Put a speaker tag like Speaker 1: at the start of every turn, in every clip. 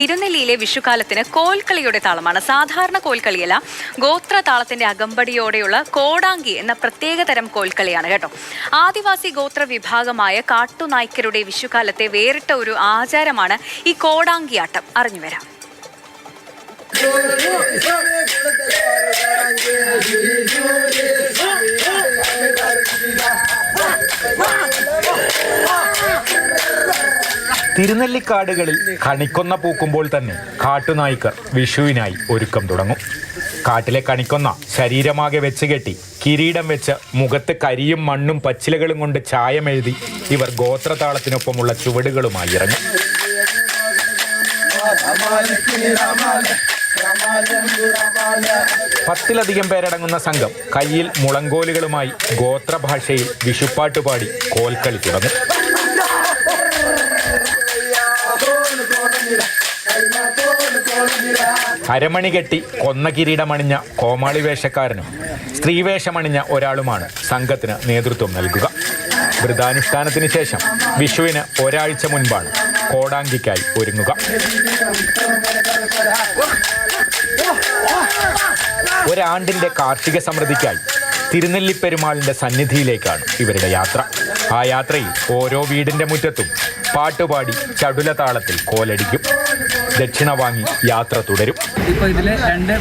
Speaker 1: തിരുനെല്ലിയിലെ വിഷുക്കാലത്തിന് കോൽക്കളിയുടെ താളമാണ്. സാധാരണ കോൽക്കളിയല്ല, ഗോത്ര താളത്തിന്റെ അകമ്പടിയോടെയുള്ള കോടാങ്കി എന്ന പ്രത്യേകതരം കോൽക്കളിയാണ് കേട്ടോ. ആദിവാസി ഗോത്ര വിഭാഗമായ കാട്ടുനായ്ക്കരുടെ വിഷുക്കാലത്തെ വേറിട്ട ഒരു ആചാരമാണ് ഈ കോടാങ്കിയാട്ടം. അറിഞ്ഞുവരാം.
Speaker 2: തിരുനെല്ലിക്കാടുകളിൽ കണിക്കൊന്ന പൂക്കുമ്പോൾ തന്നെ കാട്ടുനായ്ക്കർ വിഷുവിനായി ഒരുക്കം തുടങ്ങും. കാട്ടിലെ കണിക്കൊന്ന ശരീരമാകെ വെച്ച് കെട്ടി കിരീടം വെച്ച് മുഖത്ത് കരിയും മണ്ണും പച്ചിലകളും കൊണ്ട് ചായമെഴുതി ഇവർ ഗോത്രതാളത്തിനൊപ്പമുള്ള ചുവടുകളുമായി ഇറങ്ങും. പത്തിലധികം പേരടങ്ങുന്ന സംഘം കയ്യിൽ മുളങ്കോലുകളുമായി ഗോത്രഭാഷയിൽ വിഷുപ്പാട്ടുപാടി കോൽക്കളി തുടങ്ങും. അരമണി കെട്ടി കൊന്ന കിരീടമണിഞ്ഞ കോമാളി വേഷക്കാരനും സ്ത്രീവേഷമണിഞ്ഞ ഒരാളുമാണ് സംഘത്തിന് നേതൃത്വം നൽകുക. വ്രതാനുഷ്ഠാനത്തിന് ശേഷം വിഷുവിന് ഒരാഴ്ച മുൻപാണ് കോടാങ്കിക്കായി ഒരുങ്ങുക. ഒരാണ്ടിന്റെ കാർഷിക സമൃദ്ധിക്കായി തിരുനെല്ലിപ്പെരുമാളിന്റെ സന്നിധിയിലേക്കാണ് ഇവരുടെ യാത്ര. ആ യാത്രയിൽ ഓരോ വീടിന്റെ മുറ്റത്തും പാട്ടുപാടി ചടുലതാളത്തിൽ കോലടിക്കും. ദക്ഷിണ വാങ്ങി യാത്ര തുടരും.
Speaker 3: ഇപ്പോൾ ഇതിൽ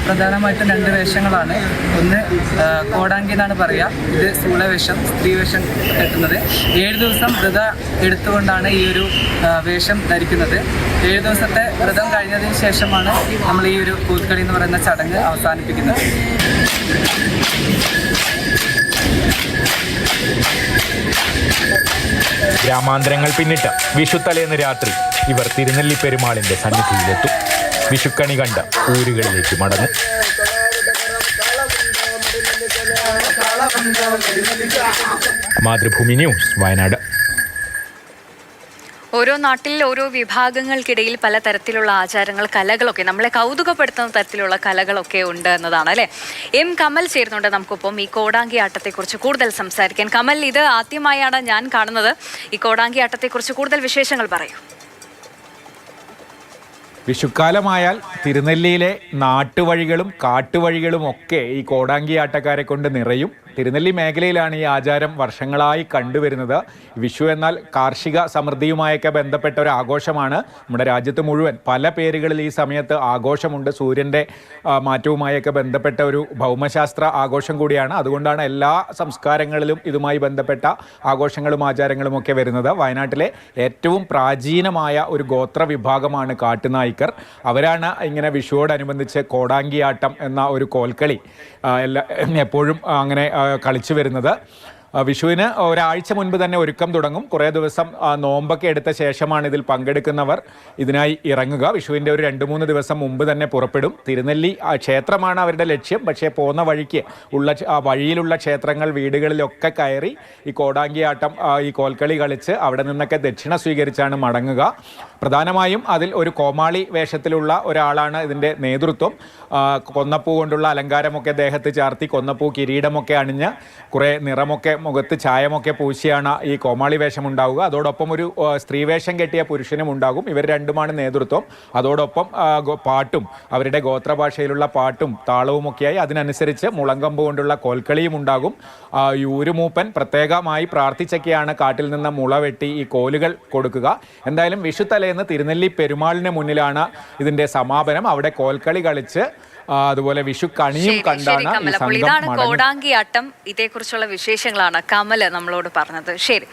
Speaker 3: പ്രധാനമായിട്ടും രണ്ട് വേഷങ്ങളാണ്. ഒന്ന് കോടാങ്കി എന്നാണ് പറയുക. ഇത് സ്ഥൂലവേഷം, സ്ത്രീവേഷം കെട്ടുന്നത്. 7 ദിവസം വ്രതം എടുത്തുകൊണ്ടാണ് ഈ ഒരു വേഷം ധരിക്കുന്നത്. 7 ദിവസത്തെ വ്രതം കഴിഞ്ഞതിന് ശേഷമാണ് നമ്മൾ ഈ ഒരു കൂത്കളി എന്ന് പറയുന്ന ചടങ്ങ് അവസാനിപ്പിക്കുന്നത്.
Speaker 2: ഗ്രാമാന്തരങ്ങൾ പിന്നിട്ട് വിഷുത്തലേന്ന് രാത്രി ഇവർ തിരുനെല്ലിപ്പെരുമാളിന്റെ സന്നിധിയിലെത്തും. വിഷുക്കണി കണ്ട് ഊരുകളിലേക്ക് മടങ്ങും. മാതൃഭൂമി ന്യൂസ്, വയനാട്.
Speaker 1: ഓരോ നാട്ടിൽ ഓരോ വിഭാഗങ്ങൾക്കിടയിൽ പല തരത്തിലുള്ള ആചാരങ്ങൾ, കലകളൊക്കെ നമ്മളെ കൗതുകപ്പെടുത്തുന്ന തരത്തിലുള്ള കലകളൊക്കെ ഉണ്ട് എന്നതാണ് അല്ലേ. എം കമൽ ചേരുന്നുണ്ട് നമുക്കൊപ്പം ഈ കോടാങ്കി ആട്ടത്തെക്കുറിച്ച് കൂടുതൽ സംസാരിക്കാൻ. കമൽ, ഇത് ആദ്യമായാണ് ഞാൻ കാണുന്നത്. ഈ കോടാങ്കി ആട്ടത്തെക്കുറിച്ച് കൂടുതൽ വിശേഷങ്ങൾ പറയൂ.
Speaker 2: വിഷുക്കാലമായാൽ തിരുനെല്ലിയിലെ നാട്ടുവഴികളും കാട്ടുവഴികളും ഒക്കെ ഈ കോടാങ്കി ആട്ടക്കാരെ കൊണ്ട് നിറയും. തിരുനെല്ലി മേഖലയിലാണ് ഈ ആചാരം വർഷങ്ങളായി കണ്ടുവരുന്നത്. വിഷു എന്നാൽ കാർഷിക സമൃദ്ധിയുമായൊക്കെ ബന്ധപ്പെട്ട ഒരു ആഘോഷമാണ്. നമ്മുടെ രാജ്യത്ത് മുഴുവൻ പല പേരുകളിൽ ഈ സമയത്ത് ആഘോഷമുണ്ട്. സൂര്യൻ്റെ മാറ്റവുമായൊക്കെ ബന്ധപ്പെട്ട ഒരു ഭൗമശാസ്ത്ര ആഘോഷം കൂടിയാണ്. അതുകൊണ്ടാണ് എല്ലാ സംസ്കാരങ്ങളിലും ഇതുമായി ബന്ധപ്പെട്ട ആഘോഷങ്ങളും ആചാരങ്ങളും ഒക്കെ വരുന്നത്. വയനാട്ടിലെ ഏറ്റവും പ്രാചീനമായ ഒരു ഗോത്ര വിഭാഗമാണ് കാട്ടുനായ്ക്കർ. അവരാണ് ഇങ്ങനെ വിഷുവോടനുബന്ധിച്ച് കോടാങ്കിയാട്ടം എന്ന ഒരു കോൽക്കളി എപ്പോഴും അങ്ങനെ കളിച്ചു വരുന്നത്. വിഷുവിന് ഒരാഴ്ച മുൻപ് തന്നെ ഒരുക്കം തുടങ്ങും. കുറേ ദിവസം നോമ്പൊക്കെ എടുത്ത ശേഷമാണ് ഇതിൽ പങ്കെടുക്കുന്നവർ ഇതിനായി ഇറങ്ങുക. വിഷുവിൻ്റെ ഒരു 2-3 ദിവസം മുമ്പ് തന്നെ പുറപ്പെടും. തിരുനെല്ലി ക്ഷേത്രമാണ് അവരുടെ ലക്ഷ്യം. പക്ഷേ പോകുന്ന വഴിക്ക് വഴിയിലുള്ള ക്ഷേത്രങ്ങൾ, വീടുകളിലൊക്കെ കയറി ഈ കോടാങ്കിയാട്ടം, ഈ കോൽക്കളി കളിച്ച് അവിടെ നിന്നൊക്കെ ദക്ഷിണ സ്വീകരിച്ചാണ് മടങ്ങുക. പ്രധാനമായും അതിൽ ഒരു കോമാളി വേഷത്തിലുള്ള ഒരാളാണ് ഇതിൻ്റെ നേതൃത്വം. കൊന്നപ്പൂ കൊണ്ടുള്ള അലങ്കാരമൊക്കെ ദേഹത്ത് ചാർത്തി, കൊന്നപ്പൂ കിരീടമൊക്കെ അണിഞ്ഞ് കുറേ നിറമൊക്കെ മുഖത്ത് ചായമൊക്കെ പൂശിയാണ് ഈ കോമാളി വേഷം ഉണ്ടാവുക. അതോടൊപ്പം ഒരു സ്ത്രീവേഷം കെട്ടിയ പുരുഷനും ഉണ്ടാകും. ഇവർ രണ്ടുമാണ് നേതൃത്വം. അതോടൊപ്പം പാട്ടും, അവരുടെ ഗോത്രഭാഷയിലുള്ള പാട്ടും താളവുമൊക്കെയായി അതിനനുസരിച്ച് മുളങ്കമ്പ് കൊണ്ടുള്ള കോൽക്കളിയും ഉണ്ടാകും. യൂരുമൂപ്പൻ പ്രത്യേകമായി പ്രാർത്ഥിച്ചൊക്കെയാണ് കാട്ടിൽ നിന്ന് മുള വെട്ടി ഈ കോലുകൾ കൊടുക്കുക. എന്തായാലും വിഷുത്തലേന്ന് തിരുനെല്ലി പെരുമാളിന് മുന്നിലാണ് ഇതിൻ്റെ സമാപനം. അവിടെ കോൽക്കളി കളിച്ച് അതുപോലെ വിഷു കണിയും കണ്ടാണ് ഈ സംഘം.
Speaker 1: ഇതാണ് കോടാങ്കിയാട്ടം. ഇതേക്കുറിച്ചുള്ള വിശേഷങ്ങളാണ് കമൽ നമ്മളോട് പറഞ്ഞത്. ശരി.